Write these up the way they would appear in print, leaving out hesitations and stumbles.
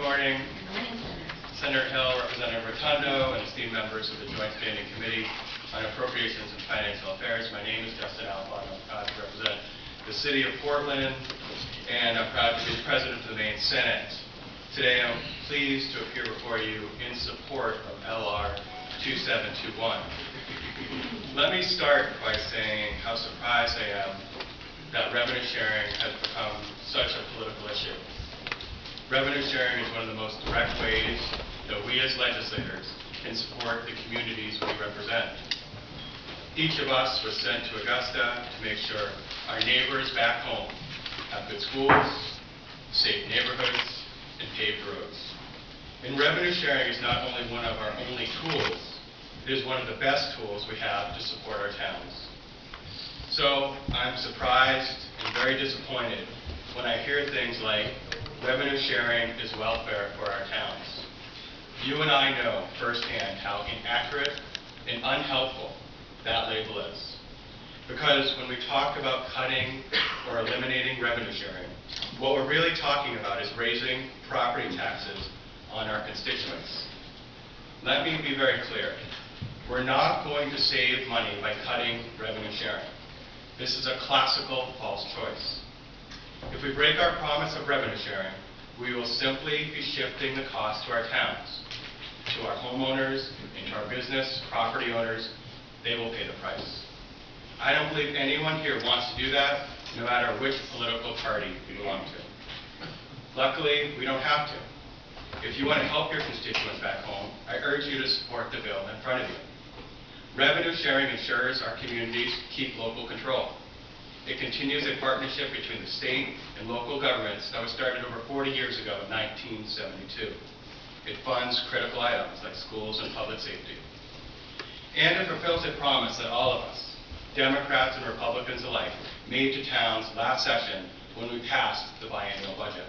morning. Good morning, Senator Hill, Representative Rotundo, and esteemed members of the Joint Standing Committee on Appropriations and Financial Affairs. My name is Justin Alfond. I'm proud to represent the City of Portland, and I'm proud to be the President of the Maine Senate. Today I'm pleased to appear before you in support of LR 2721. Let me start by saying how surprised I am that revenue sharing has become such a political issue. Revenue sharing is one of the most direct ways that we as legislators can support the communities we represent. Each of us was sent to Augusta to make sure our neighbors back home have good schools, safe neighborhoods, and paved roads. And revenue sharing is not only one of our only tools, it is one of the best tools we have to support our towns. So I'm surprised and very disappointed when I hear things like revenue sharing is welfare for our towns. You and I know firsthand how inaccurate and unhelpful that label is. Because when we talk about cutting or eliminating revenue sharing, what we're really talking about is raising property taxes on our constituents. Let me be very clear. We're not going to save money by cutting revenue sharing. This is a classical false choice. If we break our promise of revenue sharing, we will simply be shifting the cost to our towns, to our homeowners, and to our business property owners. They will pay the price. I don't believe anyone here wants to do that, no matter which political party you belong to. Luckily, we don't have to. If you want to help your constituents back home, I urge you to support the bill in front of you. Revenue sharing ensures our communities keep local control. It continues a partnership between the state and local governments that was started over 40 years ago in 1972. It funds critical items like schools and public safety. And it fulfills a promise that all of us, Democrats and Republicans alike, made to towns last session when we passed the biennial budget.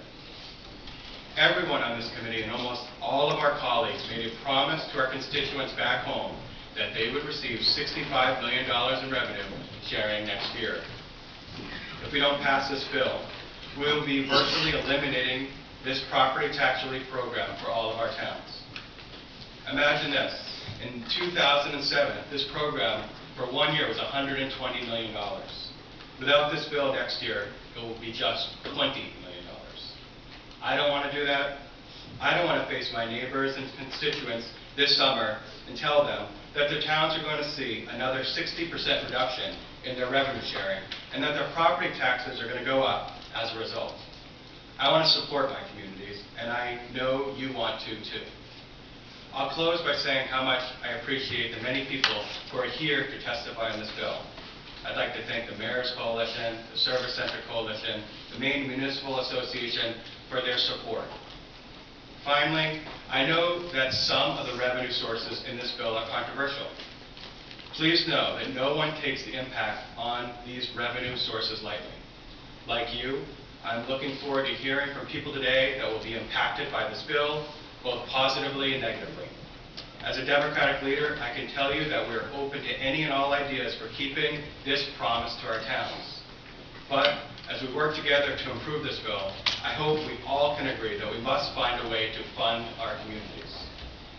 Everyone on this committee and almost all of our colleagues made a promise to our constituents back home that they would receive $65 million in revenue sharing next year. If we don't pass this bill, we will be virtually eliminating this property tax relief program for all of our towns. Imagine this. In 2007, this program for 1 year was $120 million. Without this bill next year, it will be just $20 million. I don't want to do that. I don't want to face my neighbors and constituents this summer and tell them that their towns are going to see another 60% reduction in their revenue sharing and that their property taxes are going to go up as a result. I want to support my communities, and I know you want to too. I'll close by saying how much I appreciate the many people who are here to testify on this bill. I'd like to thank the Mayor's Coalition, the Service Center Coalition, the Maine Municipal Association for their support. Finally, I know that some of the revenue sources in this bill are controversial. Please know that no one takes the impact on these revenue sources lightly. Like you, I'm looking forward to hearing from people today that will be impacted by this bill, both positively and negatively. As a Democratic leader, I can tell you that we're open to any and all ideas for keeping this promise to our towns. But as we work together to improve this bill, I hope we all can agree that we must find a way to fund our communities.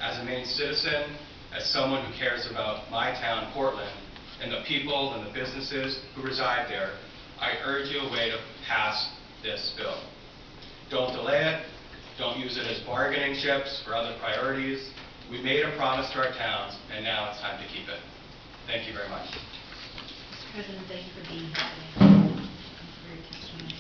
As a Maine citizen, as someone who cares about my town, Portland, and the people and the businesses who reside there, I urge you a way to pass this bill. Don't delay it. Don't use it as bargaining chips for other priorities. We made a promise to our towns, and now it's time to keep it. Thank you very much. Mr. President, thank you for being here today. Thank you for your testimony.